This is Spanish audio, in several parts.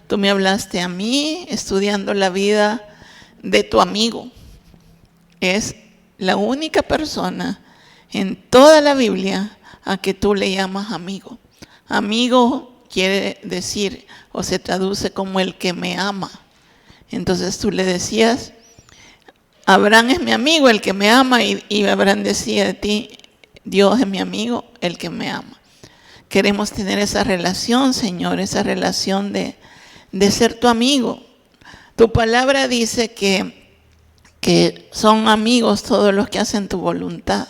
tú me hablaste a mí estudiando la vida de tu amigo. Es la única persona en toda la Biblia a que tú le llamas amigo. Amigo quiere decir o se traduce como el que me ama. Entonces tú le decías, Abraham es mi amigo, el que me ama, y Abraham decía de ti, Dios es mi amigo, el que me ama. Queremos tener esa relación, Señor, esa relación de ser tu amigo. Tu palabra dice que son amigos todos los que hacen tu voluntad.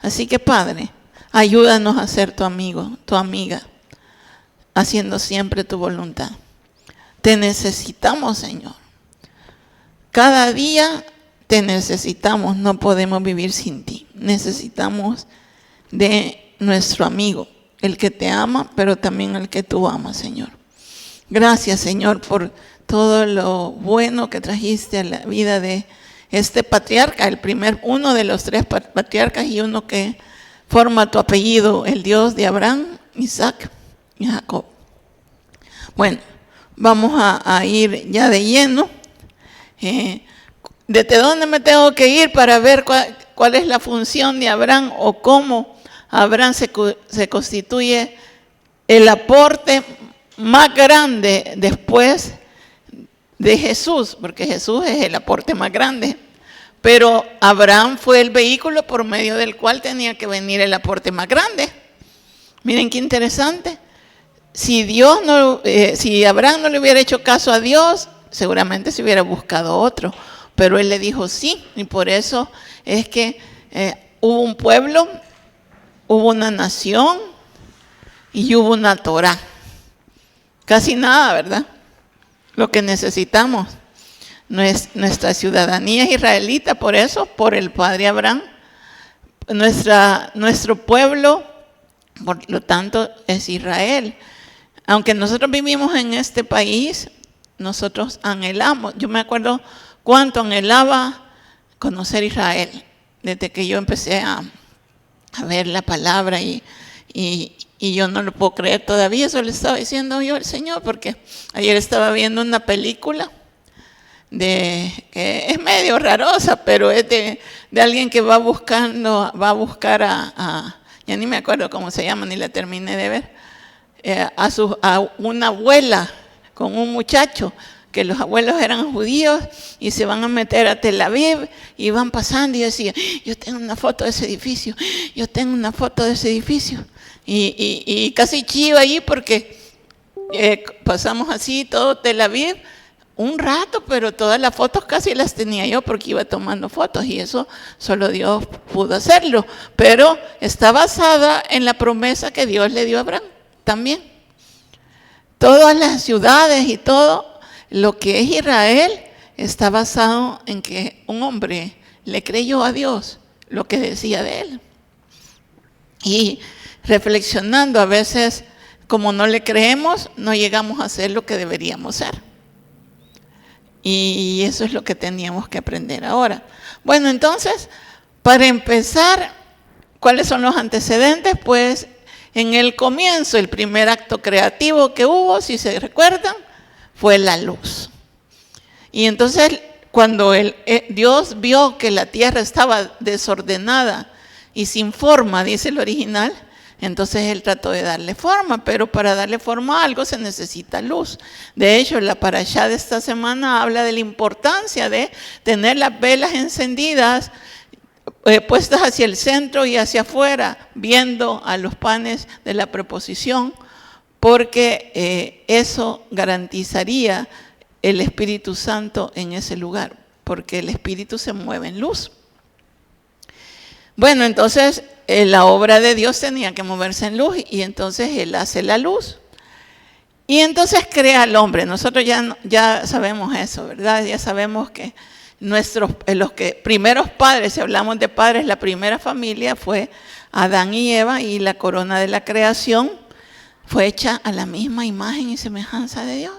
Así que, Padre, ayúdanos a ser tu amigo, tu amiga, haciendo siempre tu voluntad. Te necesitamos, Señor. Cada día te necesitamos, no podemos vivir sin ti. Necesitamos de nuestro amigo, el que te ama, pero también el que tú amas, Señor. Gracias, Señor, por todo lo bueno que trajiste a la vida de este patriarca, uno de los 3 patriarcas y uno que forma tu apellido, el Dios de Abraham, Isaac y Jacob. Bueno, vamos a ir ya de lleno. ¿Desde dónde me tengo que ir para ver cuál es la función de Abraham o cómo Abraham se constituye el aporte más grande después de Jesús? Porque Jesús es el aporte más grande. Pero Abraham fue el vehículo por medio del cual tenía que venir el aporte más grande. Miren qué interesante. Si Abraham no le hubiera hecho caso a Dios, seguramente se hubiera buscado otro. Pero él le dijo sí, y por eso es que hubo un pueblo, hubo una nación y hubo una Torá. Casi nada, ¿verdad? Lo que necesitamos. Nuestra ciudadanía es israelita, por eso, por el padre Abraham. Nuestro pueblo, por lo tanto, es Israel. Aunque nosotros vivimos en este país, nosotros anhelamos. Yo me acuerdo cuánto anhelaba conocer Israel, desde que yo empecé a ver la palabra y yo no lo puedo creer todavía. Eso le estaba diciendo yo al Señor, porque ayer estaba viendo una película que es medio rarosa, pero es de alguien que va a buscar ya ni me acuerdo cómo se llama, ni la terminé de ver, a una abuela con un muchacho, que los abuelos eran judíos y se van a meter a Tel Aviv y van pasando y decía, yo tengo una foto de ese edificio, yo tengo una foto de ese edificio. Y casi chivo ahí porque pasamos así todo Tel Aviv un rato, pero todas las fotos casi las tenía yo porque iba tomando fotos y eso solo Dios pudo hacerlo. Pero está basada en la promesa que Dios le dio a Abraham también. Todas las ciudades y todo lo que es Israel está basado en que un hombre le creyó a Dios lo que decía de él. Y reflexionando, a veces, como no le creemos, no llegamos a hacer lo que deberíamos ser. Y eso es lo que teníamos que aprender ahora. Bueno, entonces, para empezar, ¿cuáles son los antecedentes? Pues en el comienzo, el primer acto creativo que hubo, si se recuerdan, fue la luz. Y entonces, cuando Dios vio que la tierra estaba desordenada y sin forma, dice el original, entonces Él trató de darle forma, pero para darle forma a algo se necesita luz. De hecho, la parashá de esta semana habla de la importancia de tener las velas encendidas, puestas hacia el centro y hacia afuera, viendo a los panes de la preposición, porque eso garantizaría el Espíritu Santo en ese lugar, porque el Espíritu se mueve en luz. Bueno, entonces la obra de Dios tenía que moverse en luz y entonces Él hace la luz. Y entonces crea al hombre. Nosotros ya sabemos eso, ¿verdad? Ya sabemos que los primeros padres, si hablamos de padres, la primera familia fue Adán y Eva, y la corona de la creación fue hecha a la misma imagen y semejanza de Dios.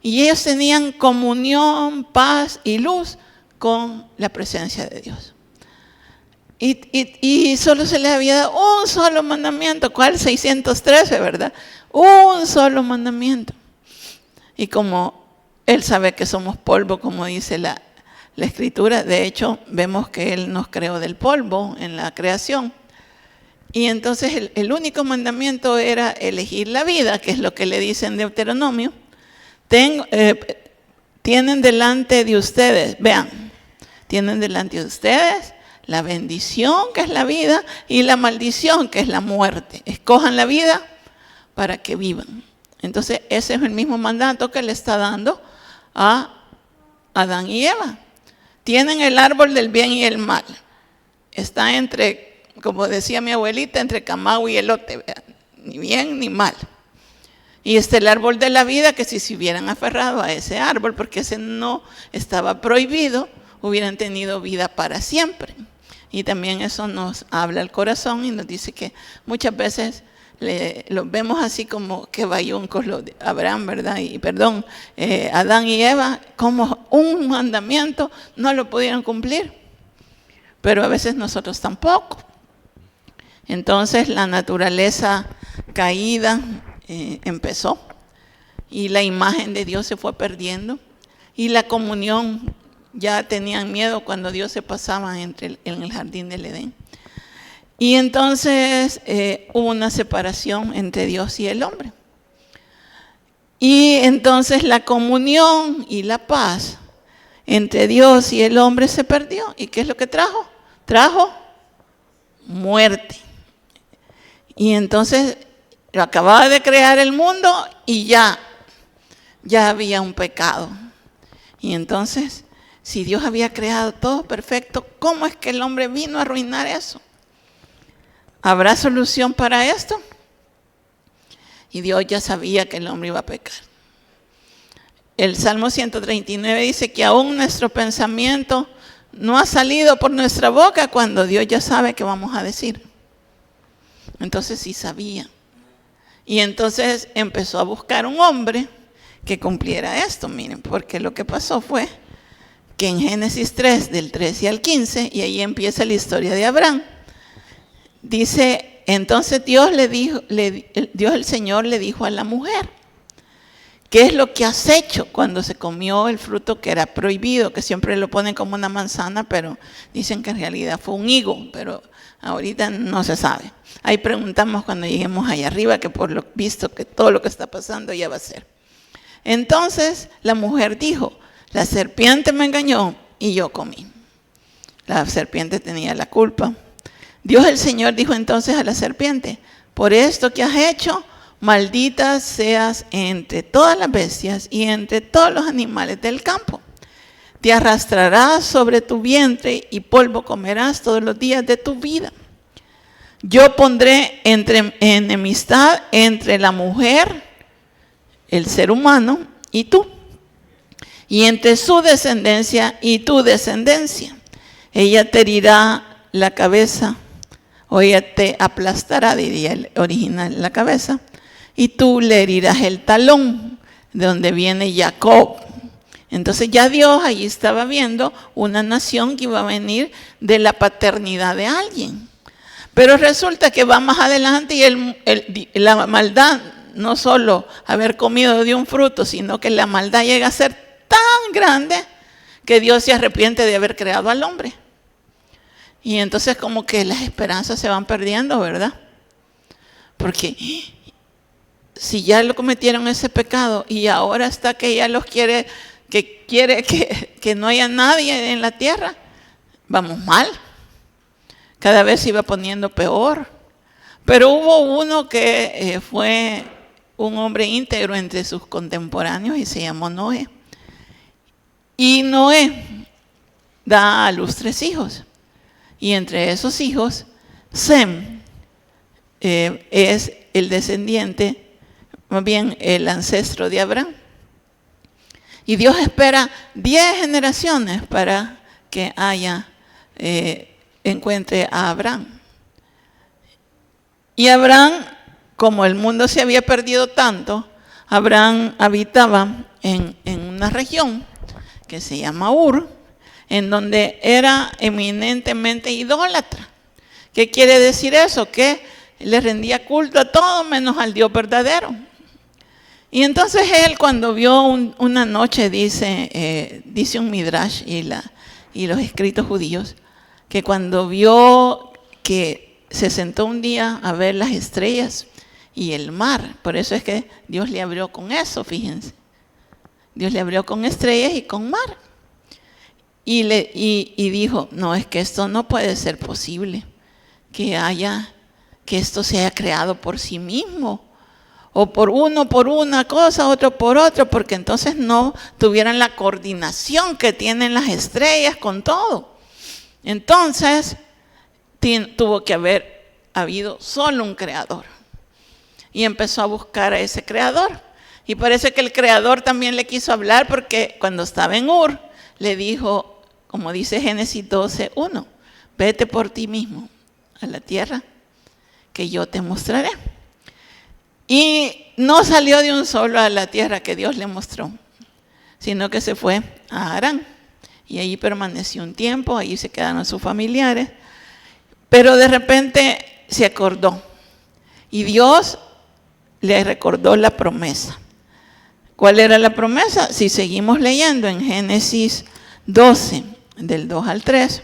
Y ellos tenían comunión, paz y luz con la presencia de Dios. Y solo se les había dado un solo mandamiento. ¿Cuál? 613, ¿verdad? Un solo mandamiento. Y como Él sabe que somos polvo, como dice la Escritura, de hecho vemos que Él nos creó del polvo en la creación. Y entonces el único mandamiento era elegir la vida, que es lo que le dice en Deuteronomio. Tienen delante de ustedes, vean, tienen delante de ustedes la bendición, que es la vida, y la maldición, que es la muerte. Escojan la vida para que vivan. Entonces ese es el mismo mandato que le está dando a Adán y Eva. Tienen el árbol del bien y el mal. Está entre, como decía mi abuelita, entre camao y elote, ni bien ni mal. Y está el árbol de la vida, que si se hubieran aferrado a ese árbol, porque ese no estaba prohibido, hubieran tenido vida para siempre. Y también eso nos habla el corazón y nos dice que muchas veces los vemos así como que bayuncos los de Abraham, ¿verdad? Adán y Eva, como un mandamiento no lo pudieron cumplir, pero a veces nosotros tampoco. Entonces la naturaleza caída empezó y la imagen de Dios se fue perdiendo y la comunión, ya tenían miedo cuando Dios se pasaba en el jardín del Edén. Y entonces hubo una separación entre Dios y el hombre. Y entonces la comunión y la paz entre Dios y el hombre se perdió. ¿Y qué es lo que trajo? Trajo muerte. Y entonces lo acababa de crear el mundo y ya había un pecado. Y entonces, si Dios había creado todo perfecto, ¿cómo es que el hombre vino a arruinar eso? ¿Habrá solución para esto? Y Dios ya sabía que el hombre iba a pecar. El Salmo 139 dice que aún nuestro pensamiento no ha salido por nuestra boca cuando Dios ya sabe qué vamos a decir. Entonces sí sabía. Y entonces empezó a buscar un hombre que cumpliera esto, miren, porque lo que pasó fue que en Génesis 3, del 13 al 15, y ahí empieza la historia de Abraham, dice, entonces Dios el Señor le dijo a la mujer, ¿qué es lo que has hecho cuando se comió el fruto que era prohibido? Que siempre lo ponen como una manzana, pero dicen que en realidad fue un higo, pero ahorita no se sabe. Ahí preguntamos cuando lleguemos allá arriba, que por lo visto que todo lo que está pasando ya va a ser. Entonces la mujer dijo, la serpiente me engañó y yo comí. La serpiente tenía la culpa. Dios el Señor dijo entonces a la serpiente, por esto que has hecho, maldita seas entre todas las bestias y entre todos los animales del campo. Te arrastrarás sobre tu vientre y polvo comerás todos los días de tu vida. Yo pondré enemistad entre la mujer, el ser humano, y tú, y entre su descendencia y tu descendencia. Ella te herirá la cabeza, o ella te aplastará, diría el original, la cabeza, y tú le herirás el talón, de donde viene Jacob. Entonces ya Dios allí estaba viendo una nación que iba a venir de la paternidad de alguien. Pero resulta que va más adelante y la maldad, no solo haber comido de un fruto, sino que la maldad llega a ser tan grande que Dios se arrepiente de haber creado al hombre. Y entonces como que las esperanzas se van perdiendo, ¿verdad? Porque si ya lo cometieron ese pecado y ahora está que ya los quiere que no haya nadie en la tierra, vamos mal. Cada vez se iba poniendo peor. Pero hubo uno que fue un hombre íntegro entre sus contemporáneos y se llamó Noé. Y Noé da a luz 3 hijos. Y entre esos hijos, Sem es el descendiente, más bien el ancestro de Abraham. Y Dios espera 10 generaciones para que encuentre a Abraham. Y Abraham, como el mundo se había perdido tanto, Abraham habitaba en una región que se llama Ur, en donde era eminentemente idólatra. ¿Qué quiere decir eso? Que le rendía culto a todo menos al Dios verdadero. Y entonces él, cuando vio una noche, dice un midrash y los escritos judíos, que cuando vio que se sentó un día a ver las estrellas y el mar, por eso es que Dios le abrió con eso, fíjense. Dios le abrió con estrellas y con mar. Y dijo, no, es que esto no puede ser posible, que esto se haya creado por sí mismo, o por uno por una cosa, otro por otro, porque entonces no tuvieran la coordinación que tienen las estrellas con todo. Entonces tuvo que haber habido solo un creador. Y empezó a buscar a ese creador. Y parece que el creador también le quiso hablar, porque cuando estaba en Ur, le dijo, como dice Génesis 12:1, vete por ti mismo a la tierra que yo te mostraré. Y no salió de un solo a la tierra que Dios le mostró, sino que se fue a Harán. Y ahí permaneció un tiempo, ahí se quedaron sus familiares. Pero de repente se acordó. Y Dios le recordó la promesa. ¿Cuál era la promesa? Si seguimos leyendo en Génesis 12, del 2 al 3,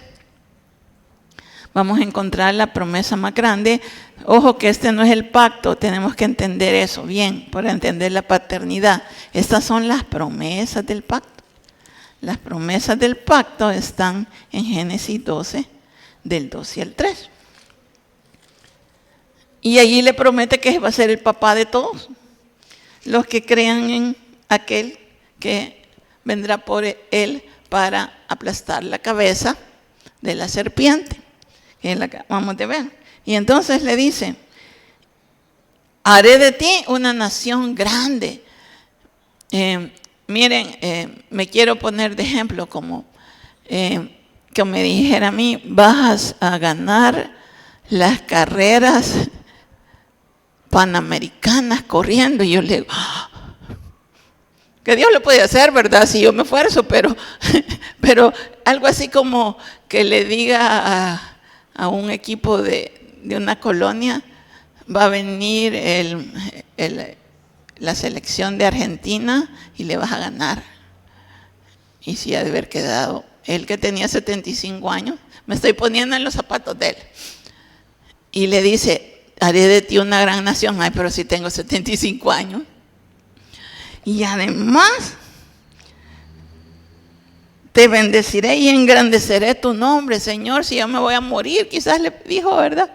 vamos a encontrar la promesa más grande. Ojo que este no es el pacto, tenemos que entender eso bien, para entender la paternidad. Estas son las promesas del pacto. Las promesas del pacto están en Génesis 12, del 12 al 3. Y allí le promete que va a ser el papá de todos los que crean en aquel que vendrá por él para aplastar la cabeza de la serpiente, que es la que acabamos de ver. Y entonces le dice, haré de ti una nación grande. Miren, me quiero poner de ejemplo como que me dijera a mí, vas a ganar las carreras panamericanas corriendo. Y yo le digo, que Dios lo puede hacer, ¿verdad? Si yo me esfuerzo, pero algo así como que le diga a un equipo de una colonia, va a venir la selección de Argentina y le vas a ganar. Y sí ha de haber quedado, él que tenía 75 años, me estoy poniendo en los zapatos de él. Y le dice, haré de ti una gran nación. Ay, pero si tengo 75 años. Y además, te bendeciré y engrandeceré tu nombre, Señor, si yo me voy a morir, quizás le dijo, ¿verdad?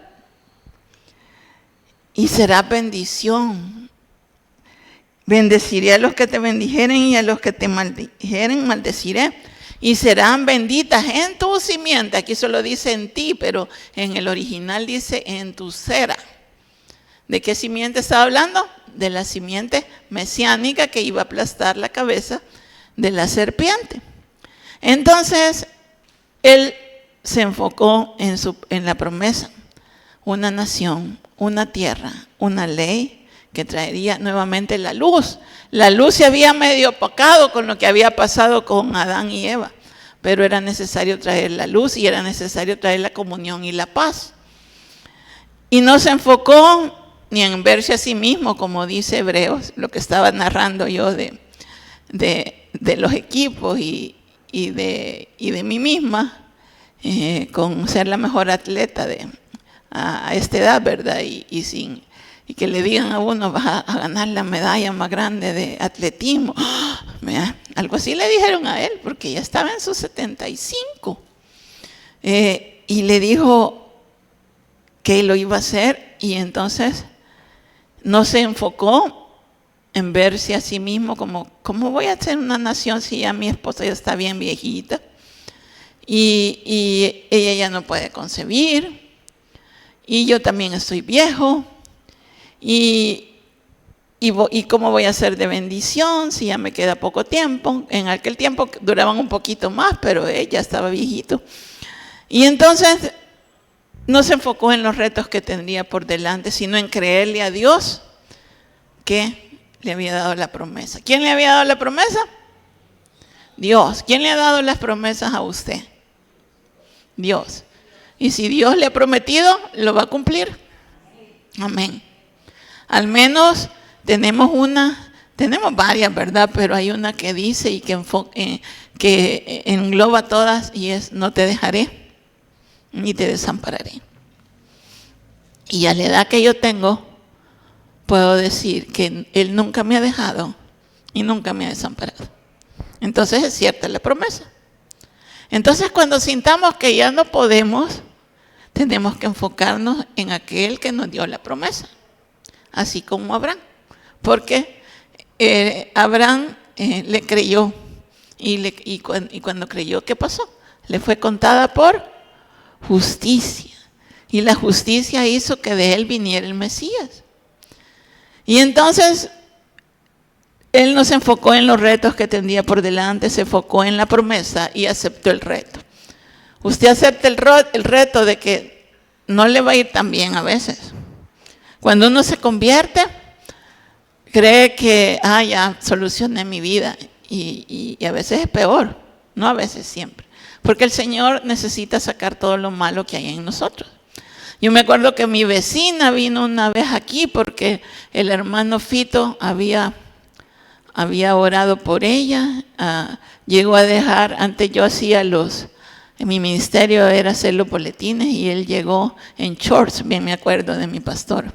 Y será bendición. Bendeciré a los que te bendijeren y a los que te maldijeren, maldeciré. Y serán benditas en tu simiente. Aquí solo dice en ti, pero en el original dice en tu cera. ¿De qué simiente estaba hablando? De la simiente mesiánica que iba a aplastar la cabeza de la serpiente. Entonces, él se enfocó en la promesa. Una nación, una tierra, una ley que traería nuevamente la luz. La luz se había medio opacado con lo que había pasado con Adán y Eva, pero era necesario traer la luz y era necesario traer la comunión y la paz. Y no se enfocó ni en verse a sí mismo, como dice Hebreos, lo que estaba narrando yo de los equipos y de mí misma, con ser la mejor atleta a esta edad, ¿verdad? Y que le digan a uno, vas a ganar la medalla más grande de atletismo. Algo así le dijeron a él, porque ya estaba en sus 75. Y le dijo que lo iba a hacer, y entonces no se enfocó en verse a sí mismo como, ¿cómo voy a hacer una nación si ya mi esposa ya está bien viejita? Y ella ya no puede concebir, y yo también estoy viejo, y cómo voy a ser de bendición si ya me queda poco tiempo. En aquel tiempo duraban un poquito más, pero ella estaba viejito. Y entonces no se enfocó en los retos que tendría por delante, sino en creerle a Dios que le había dado la promesa. ¿Quién le había dado la promesa? Dios. ¿Quién le ha dado las promesas a usted? Dios. Y si Dios le ha prometido, lo va a cumplir. Amén. Al menos tenemos una Tenemos varias, ¿verdad? Pero hay una que dice y que engloba todas y es: no te dejaré ni te desampararé. Y a la edad que yo tengo, puedo decir que Él nunca me ha dejado y nunca me ha desamparado. Entonces es cierta la promesa. Entonces cuando sintamos que ya no podemos, tenemos que enfocarnos en aquel que nos dio la promesa. Así como Abraham. Porque Abraham le creyó. Y cuando creyó, ¿qué pasó? Le fue contada por justicia. Y la justicia hizo que de él viniera el Mesías. Y entonces él no se enfocó en los retos que tendría por delante, se enfocó en la promesa y aceptó el reto. Usted acepta el reto de que no le va a ir tan bien a veces. Cuando uno se convierte, cree que ya solucioné mi vida. Y a veces es peor, no a veces, siempre. Porque el Señor necesita sacar todo lo malo que hay en nosotros. Yo me acuerdo que mi vecina vino una vez aquí porque el hermano Fito había orado por ella. Llegó a dejar, antes yo hacía en mi ministerio era hacer los boletines, y él llegó en shorts, bien me acuerdo de mi pastor.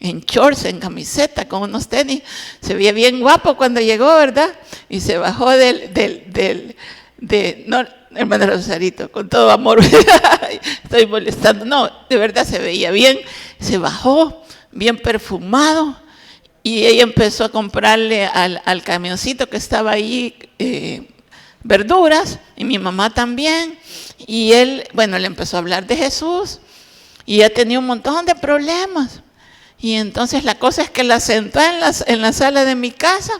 En shorts, en camiseta, con unos tenis. Se veía bien guapo cuando llegó, ¿verdad? Y se bajó no, hermano Rosarito, con todo amor, estoy molestando. No, de verdad se veía bien. Se bajó, bien perfumado. Y ella empezó a comprarle al camioncito que estaba ahí verduras. Y mi mamá también. Y él, le empezó a hablar de Jesús. Y ella tenía un montón de problemas. Y entonces la cosa es que la sentó en la sala de mi casa,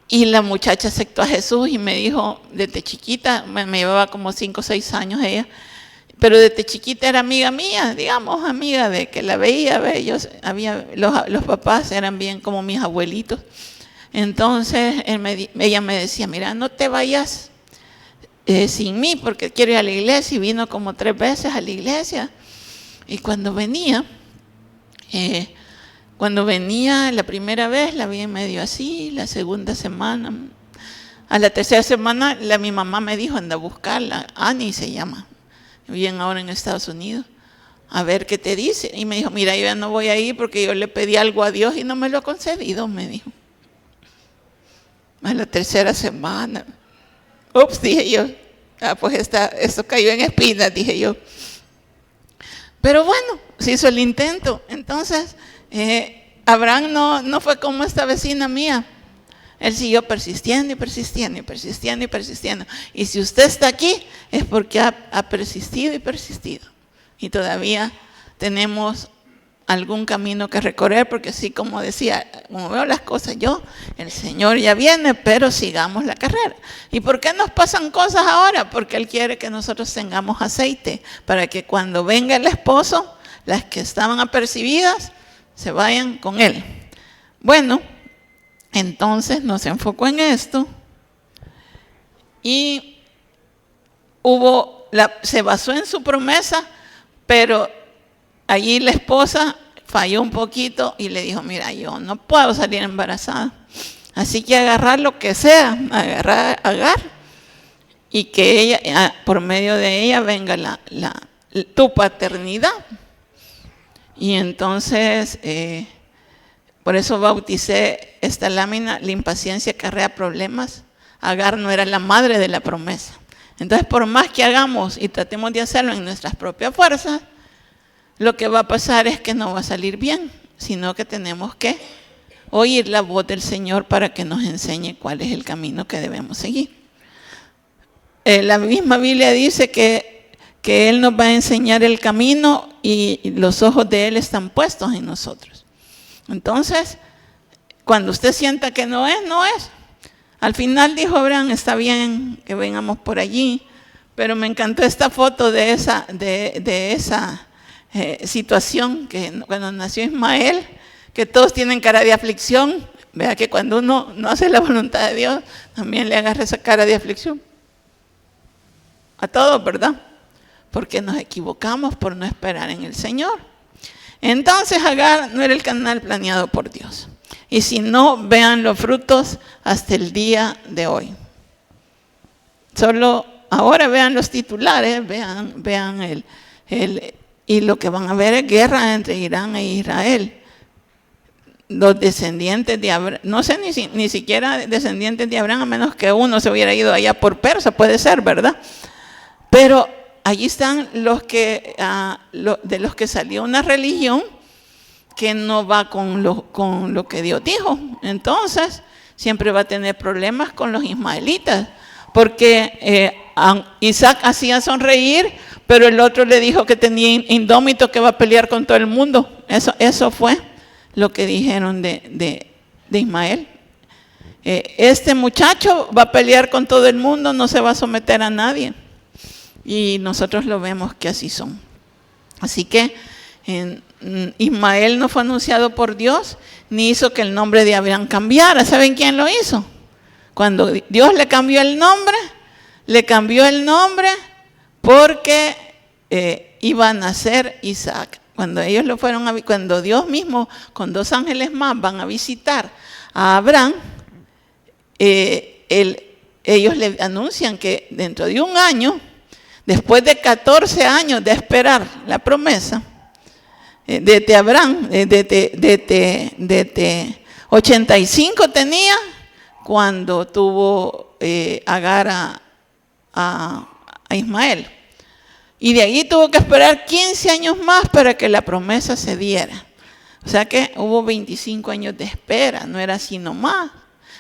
y la muchacha aceptó a Jesús y me dijo, desde chiquita, me llevaba como 5 o 6 años ella, pero desde chiquita era amiga mía, digamos, amiga de que la veía, los papás eran bien como mis abuelitos. Entonces ella me decía, mira, no te vayas sin mí porque quiero ir a la iglesia, y vino como 3 veces a la iglesia. Y cuando venía la primera vez, la vi medio así, la segunda semana, a la tercera semana, mi mamá me dijo, anda a buscarla, Annie se llama, viven ahora en Estados Unidos, a ver qué te dice. Y me dijo, mira, yo ya no voy a ir porque yo le pedí algo a Dios y no me lo ha concedido, me dijo. A la tercera semana, ups, dije yo, pues esto cayó en espinas, dije yo. Pero bueno, se hizo el intento. Entonces, Abraham no fue como esta vecina mía. Él siguió persistiendo y persistiendo y persistiendo y persistiendo. Y si usted está aquí, es porque ha persistido y persistido. Y todavía tenemos algún camino que recorrer, porque así como decía, como veo las cosas yo, el Señor ya viene, pero sigamos la carrera. ¿Y por qué nos pasan cosas ahora? Porque Él quiere que nosotros tengamos aceite, para que cuando venga el esposo, las que estaban apercibidas, se vayan con Él. Bueno, entonces nos enfocó en esto, y se basó en su promesa, pero allí la esposa falló un poquito y le dijo, mira, yo no puedo salir embarazada. Así que agarrar lo que sea, agarrar y que ella, por medio de ella venga tu paternidad. Y entonces, por eso bauticé esta lámina, la impaciencia acarrea problemas. Agar no era la madre de la promesa. Entonces, por más que hagamos y tratemos de hacerlo en nuestras propias fuerzas, lo que va a pasar es que no va a salir bien, sino que tenemos que oír la voz del Señor para que nos enseñe cuál es el camino que debemos seguir. La misma Biblia dice que Él nos va a enseñar el camino y los ojos de Él están puestos en nosotros. Entonces, cuando usted sienta que no es, no es. Al final dijo Abraham, está bien que vengamos por allí, pero me encantó esta foto de esa situación, que cuando nació Ismael, que todos tienen cara de aflicción. Vea que cuando uno no hace la voluntad de Dios, también le agarra esa cara de aflicción. A todos, ¿verdad? Porque nos equivocamos por no esperar en el Señor. Entonces Agar no era el canal planeado por Dios. Y si no, vean los frutos hasta el día de hoy. Solo ahora vean los titulares, vean y lo que van a ver es guerra entre Irán e Israel. Los descendientes de Abraham, no sé ni siquiera descendientes de Abraham, a menos que uno se hubiera ido allá por Persa, puede ser, ¿verdad? Pero allí están de los que salió una religión que no va con lo que Dios dijo. Entonces, siempre va a tener problemas con los ismaelitas, porque Isaac hacía sonreír, pero el otro le dijo que tenía indómito, que va a pelear con todo el mundo. Eso fue lo que dijeron de Ismael. Este muchacho va a pelear con todo el mundo, no se va a someter a nadie. Y nosotros lo vemos que así son. Así que Ismael no fue anunciado por Dios, ni hizo que el nombre de Abraham cambiara. ¿Saben quién lo hizo? Cuando Dios le cambió el nombre porque iba a nacer Isaac. Cuando Dios mismo con 2 ángeles más van a visitar a Abraham, ellos le anuncian que dentro de 1 año, después de 14 años de esperar la promesa, desde Abraham, desde 85 tenía cuando tuvo Agar a Ismael. Y de ahí tuvo que esperar 15 años más para que la promesa se diera. O sea que hubo 25 años de espera, no era así nomás.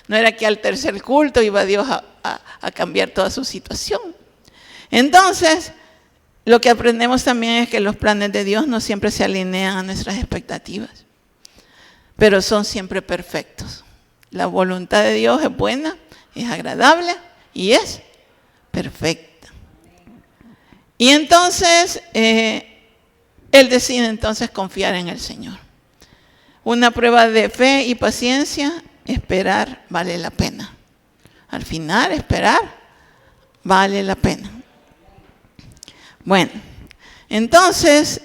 No era que al tercer culto iba Dios a cambiar toda su situación. Entonces, lo que aprendemos también es que los planes de Dios no siempre se alinean a nuestras expectativas, pero son siempre perfectos. La voluntad de Dios es buena, es agradable y es perfecta. Y entonces, él decide entonces confiar en el Señor. Una prueba de fe y paciencia, esperar vale la pena. Al final, esperar vale la pena. Bueno, entonces,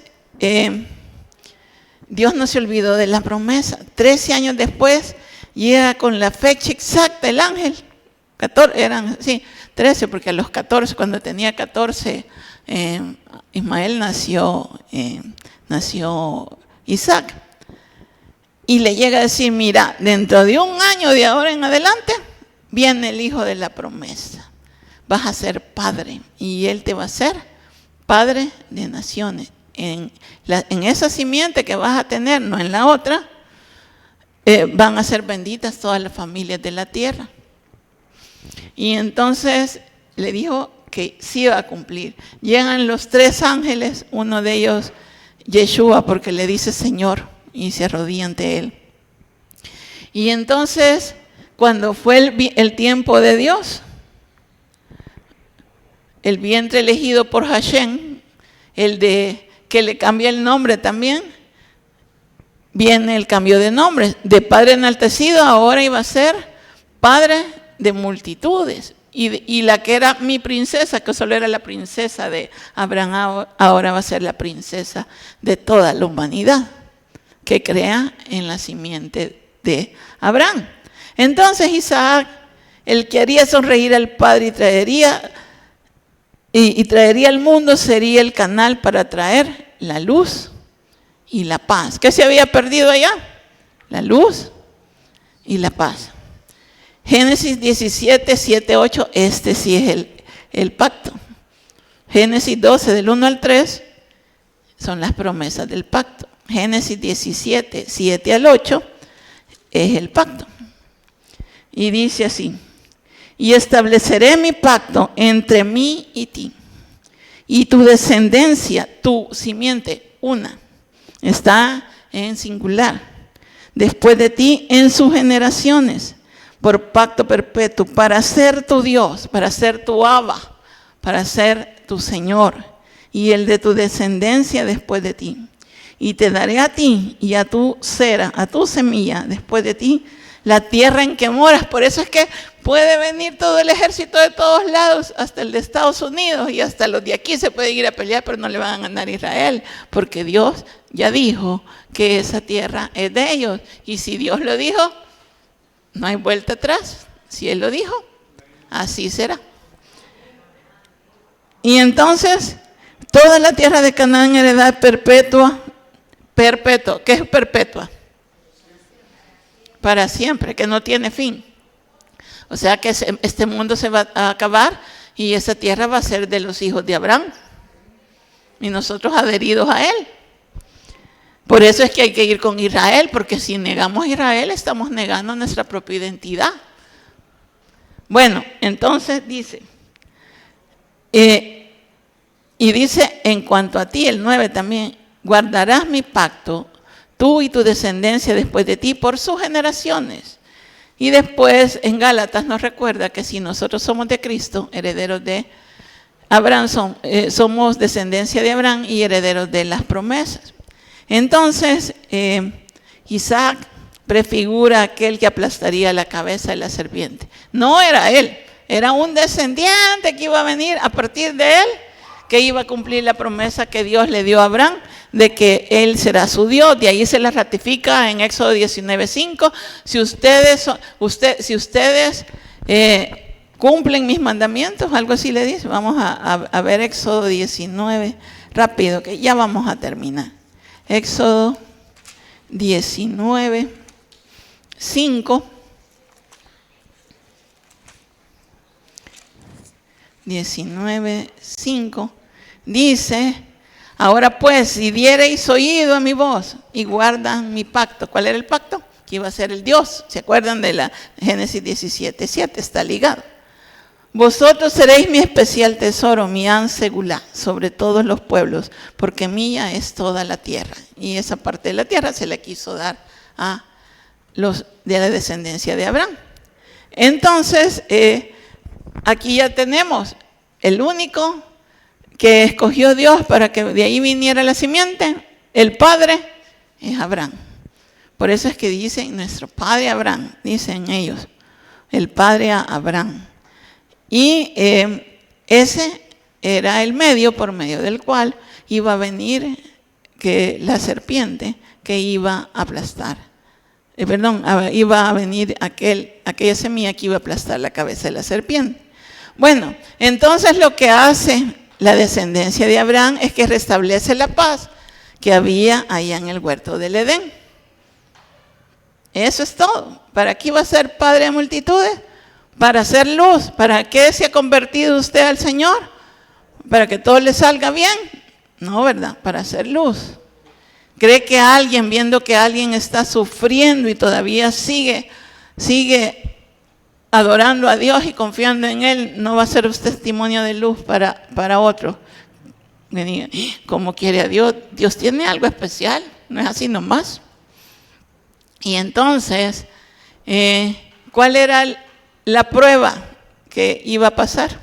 Dios no se olvidó de la promesa. 13 años después, llega con la fecha exacta el ángel. 13, porque a los 14, cuando tenía 14, Ismael nació Isaac. Y le llega a decir, mira, dentro de 1 año de ahora en adelante, viene el hijo de la promesa. Vas a ser padre y él te va a ser padre de naciones. En esa simiente que vas a tener, no en la otra, van a ser benditas todas las familias de la tierra. Y entonces le dijo que sí iba a cumplir. Llegan los 3 ángeles, uno de ellos Yeshua, porque le dice Señor, y se arrodilla ante él. Y entonces, cuando fue el tiempo de Dios, el vientre elegido por Hashem, el de que le cambia el nombre también, viene el cambio de nombre. De padre enaltecido ahora iba a ser padre de multitudes. Y la que era mi princesa, que solo era la princesa de Abraham, ahora va a ser la princesa de toda la humanidad, que crea en la simiente de Abraham. Entonces Isaac, el que haría sonreír al Padre y traería al mundo, sería el canal para traer la luz y la paz. ¿Qué se había perdido allá? La luz y la paz. Génesis 17, 7, 8, este sí es el pacto. Génesis 12, del 1 al 3, son las promesas del pacto. Génesis 17, 7 al 8, es el pacto. Y dice así, y estableceré mi pacto entre mí y ti, y tu descendencia, tu simiente, una, está en singular, después de ti en sus generaciones, por pacto perpetuo, para ser tu Dios, para ser tu Abba, para ser tu Señor, y el de tu descendencia después de ti. Y te daré a ti y a tu cera, a tu semilla después de ti, la tierra en que moras. Por eso es que puede venir todo el ejército de todos lados, hasta el de Estados Unidos, y hasta los de aquí se pueden ir a pelear, pero no le van a ganar a Israel, porque Dios ya dijo que esa tierra es de ellos. Y si Dios lo dijo, no hay vuelta atrás. Si Él lo dijo, así será. Y entonces, toda la tierra de Canaán heredad perpetua. Perpetua. ¿Qué es perpetua? Para siempre, que no tiene fin. O sea que este mundo se va a acabar y esa tierra va a ser de los hijos de Abraham. Y nosotros adheridos a él. Por eso es que hay que ir con Israel, porque si negamos a Israel estamos negando nuestra propia identidad. Bueno, entonces dice, y dice en cuanto a ti, el 9 también, guardarás mi pacto, tú y tu descendencia después de ti por sus generaciones. Y después en Gálatas nos recuerda que si nosotros somos de Cristo, herederos de Abraham, somos descendencia de Abraham y herederos de las promesas. Entonces, Isaac prefigura a aquel que aplastaría la cabeza de la serpiente. No era él, era un descendiente que iba a venir a partir de él, que iba a cumplir la promesa que Dios le dio a Abraham, de que él será su Dios. De ahí se la ratifica en Éxodo 19:5. Si ustedes cumplen mis mandamientos, algo así le dice. Vamos a ver Éxodo 19, rápido, que ya vamos a terminar. Éxodo 19:5. 19:5 dice: ahora pues, si diereis oído a mi voz y guardan mi pacto. ¿Cuál era el pacto? Que iba a ser el Dios. ¿Se acuerdan de la Génesis 17:7? Está ligado. Vosotros seréis mi especial tesoro, mi ansegulá, sobre todos los pueblos, porque mía es toda la tierra. Y esa parte de la tierra se le quiso dar a los de la descendencia de Abraham. Entonces, aquí ya tenemos el único que escogió Dios para que de ahí viniera la simiente, el padre, es Abraham. Por eso es que dicen nuestro padre Abraham, dicen ellos, el padre Abraham. Y ese era el medio por medio del cual iba a venir que la serpiente que iba a aplastar. Iba a venir aquella semilla que iba a aplastar la cabeza de la serpiente. Bueno, entonces lo que hace la descendencia de Abraham es que restablece la paz que había allá en el huerto del Edén. Eso es todo. ¿Para qué iba a ser padre de multitudes? Para hacer luz. ¿Para qué se ha convertido usted al Señor? ¿Para que todo le salga bien? No, ¿verdad? Para hacer luz. ¿Cree que alguien, viendo que alguien está sufriendo y todavía sigue adorando a Dios y confiando en Él, no va a ser un testimonio de luz para otros? Me digan, ¿cómo quiere a Dios? Dios tiene algo especial, no es así nomás. Y entonces, ¿cuál era la prueba que iba a pasar?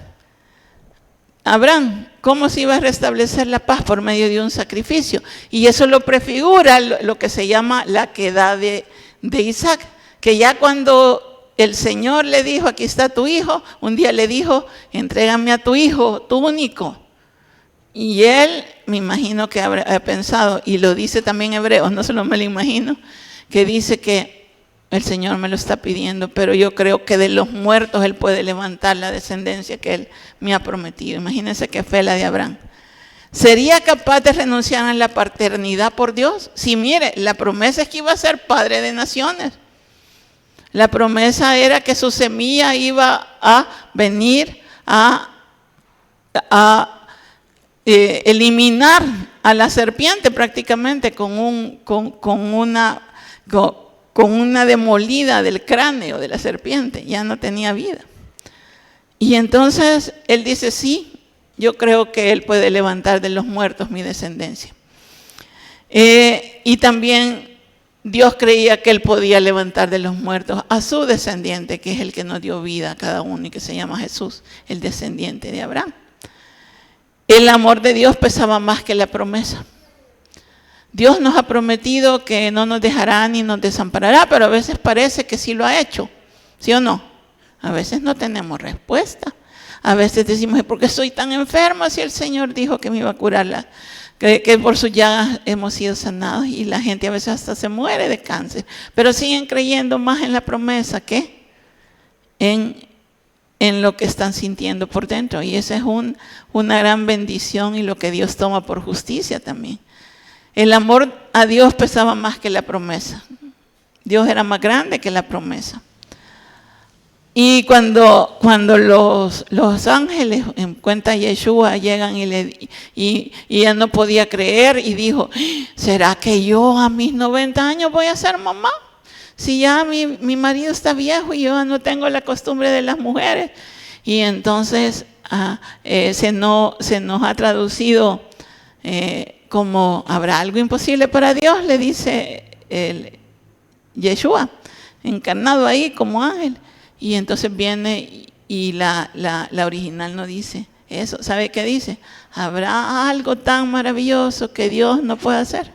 Abraham, ¿cómo se iba a restablecer la paz? Por medio de un sacrificio. Y eso lo prefigura lo que se llama la quedad de Isaac, que ya cuando el Señor le dijo, aquí está tu hijo, un día le dijo, entrégame a tu hijo, tu único. Y él, me imagino que habrá pensado, y lo dice también Hebreos, no solo me lo imagino, que dice que el Señor me lo está pidiendo, pero yo creo que de los muertos Él puede levantar la descendencia que Él me ha prometido. Imagínense qué fe la de Abraham. ¿Sería capaz de renunciar a la paternidad por Dios? Sí, mire, la promesa es que iba a ser padre de naciones. La promesa era que su semilla iba a venir a eliminar a la serpiente prácticamente con una demolida del cráneo de la serpiente. Ya no tenía vida. Y entonces él dice, sí, yo creo que Él puede levantar de los muertos mi descendencia. Y también Dios creía que Él podía levantar de los muertos a su descendiente, que es el que nos dio vida a cada uno y que se llama Jesús, el descendiente de Abraham. El amor de Dios pesaba más que la promesa. Dios nos ha prometido que no nos dejará ni nos desamparará, pero a veces parece que sí lo ha hecho, ¿sí o no? A veces no tenemos respuesta. A veces decimos, ¿por qué soy tan enferma si el Señor dijo que me iba a curarla? Que por sus llagas hemos sido sanados, y la gente a veces hasta se muere de cáncer, pero siguen creyendo más en la promesa que en lo que están sintiendo por dentro, y esa es una gran bendición y lo que Dios toma por justicia también. El amor a Dios pesaba más que la promesa. Dios era más grande que la promesa. Y cuando los ángeles, en cuenta Yeshua, llegan y ella no podía creer y dijo, ¿será que yo a mis 90 años voy a ser mamá? Si ya mi marido está viejo y yo no tengo la costumbre de las mujeres. Y entonces se nos ha traducido como, ¿habrá algo imposible para Dios? Le dice Yeshua, encarnado ahí como ángel. Y entonces viene y la original no dice eso. ¿Sabe qué dice? ¿Habrá algo tan maravilloso que Dios no pueda hacer?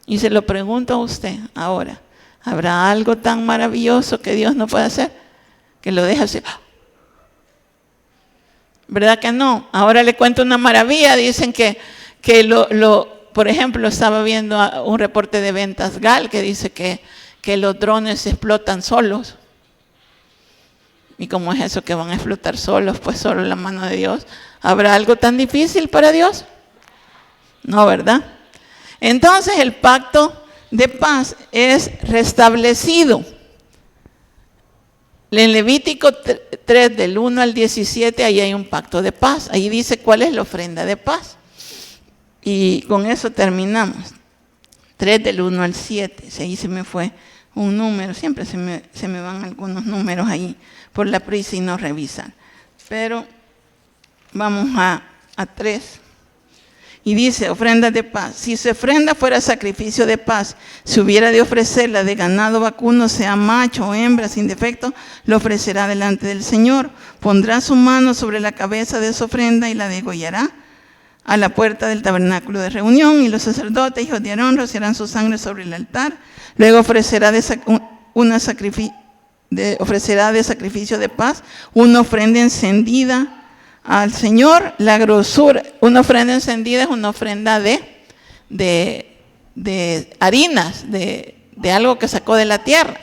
Y se lo pregunto a usted ahora. ¿Habrá algo tan maravilloso que Dios no pueda hacer? Que lo deja así. ¿Verdad que no? Ahora le cuento una maravilla. Dicen que por ejemplo, estaba viendo un reporte de Ventas Gal que dice que los drones explotan solos. ¿Y cómo es eso que van a explotar solos? Pues solo la mano de Dios. ¿Habrá algo tan difícil para Dios? No, ¿verdad? Entonces el pacto de paz es restablecido. En Levítico 3, del 1 al 17, ahí hay un pacto de paz. Ahí dice cuál es la ofrenda de paz. Y con eso terminamos. 3 del 1 al 7. Ahí se me fue un número. Siempre se me van algunos números ahí por la prisa y no revisan. Pero vamos a 3. Y dice, ofrenda de paz. Si su ofrenda fuera sacrificio de paz, si hubiera de ofrecerla de ganado vacuno, sea macho o hembra, sin defecto, lo ofrecerá delante del Señor. Pondrá su mano sobre la cabeza de su ofrenda y la degollará a la puerta del tabernáculo de reunión. Y los sacerdotes, hijos de Aarón, rociarán su sangre sobre el altar. Luego ofrecerá de sacrificio de paz una ofrenda encendida al Señor. La grosura, una ofrenda encendida es una ofrenda de harinas, de algo que sacó de la tierra.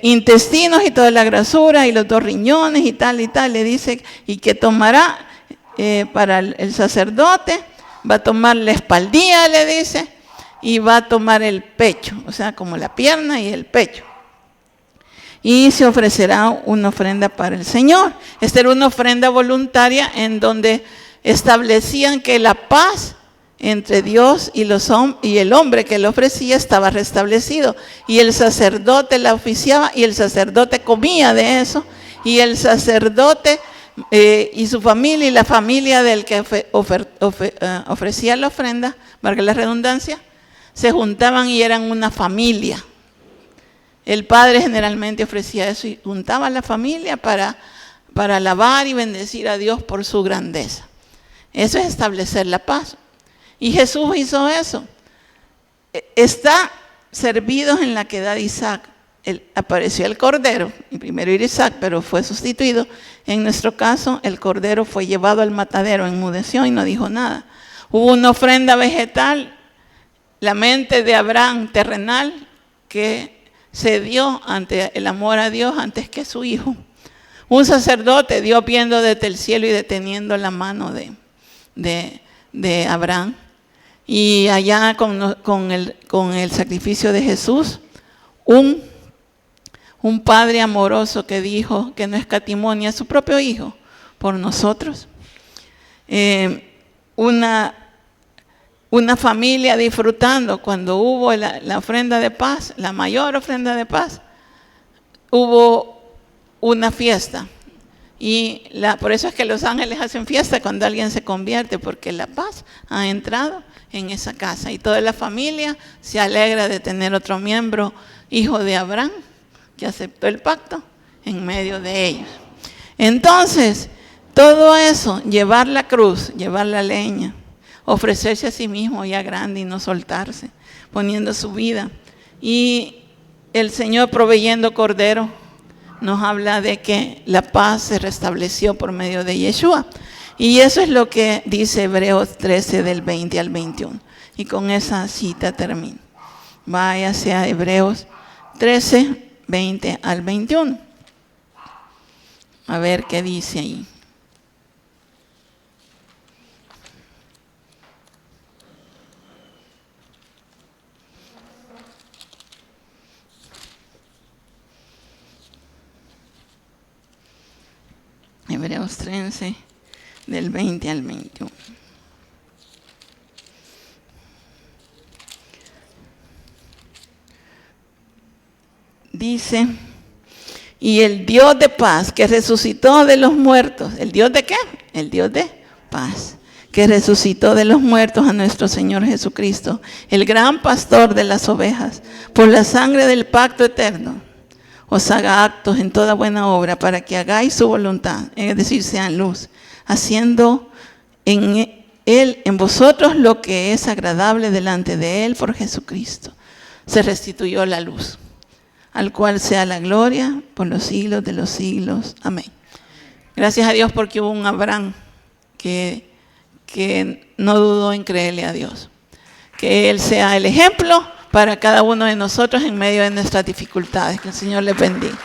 Intestinos y toda la grasura y los 2 riñones y tal, le dice, y que tomará para el sacerdote, va a tomar la espaldilla, le dice, y va a tomar el pecho, o sea, como la pierna y el pecho. Y se ofrecerá una ofrenda para el Señor. Esta era una ofrenda voluntaria en donde establecían que la paz entre Dios y el hombre que lo ofrecía estaba restablecido. Y el sacerdote la oficiaba y el sacerdote comía de eso. Y el sacerdote y su familia y la familia del que ofrecía la ofrenda, valga la redundancia, se juntaban y eran una familia. El padre generalmente ofrecía eso y juntaba a la familia para alabar y bendecir a Dios por su grandeza. Eso es establecer la paz. Y Jesús hizo eso. Está servidos en la queda de Isaac. Apareció el cordero, y primero era Isaac, pero fue sustituido. En nuestro caso, el cordero fue llevado al matadero, enmudeció y no dijo nada. Hubo una ofrenda vegetal, la mente de Abraham terrenal, que se dio ante el amor a Dios antes que su hijo. Un sacerdote, Dios viendo desde el cielo y deteniendo la mano de Abraham. Y allá con el sacrificio de Jesús, un padre amoroso que dijo que no escatimó ni a su propio hijo por nosotros. Una familia disfrutando cuando hubo la ofrenda de paz, la mayor ofrenda de paz, hubo una fiesta. Y por eso es que los ángeles hacen fiesta cuando alguien se convierte, porque la paz ha entrado en esa casa. Y toda la familia se alegra de tener otro miembro, hijo de Abraham, que aceptó el pacto en medio de ellos. Entonces, todo eso, llevar la cruz, llevar la leña, ofrecerse a sí mismo ya grande y no soltarse, poniendo su vida. Y el Señor proveyendo cordero nos habla de que la paz se restableció por medio de Yeshua. Y eso es lo que dice Hebreos 13 del 20 al 21. Y con esa cita termino. Váyase a Hebreos 13, 20 al 21. A ver qué dice ahí. Hebreos 13, del 20 al 21. Dice, y el Dios de paz que resucitó de los muertos, ¿el Dios de qué? El Dios de paz, que resucitó de los muertos a nuestro Señor Jesucristo, el gran pastor de las ovejas, por la sangre del pacto eterno, os haga actos en toda buena obra para que hagáis su voluntad, es decir, sean luz, haciendo en Él, en vosotros lo que es agradable delante de Él por Jesucristo. Se restituyó la luz, al cual sea la gloria por los siglos de los siglos. Amén. Gracias a Dios porque hubo un Abraham que no dudó en creerle a Dios. Que Él sea el ejemplo para cada uno de nosotros en medio de nuestras dificultades. Que el Señor les bendiga.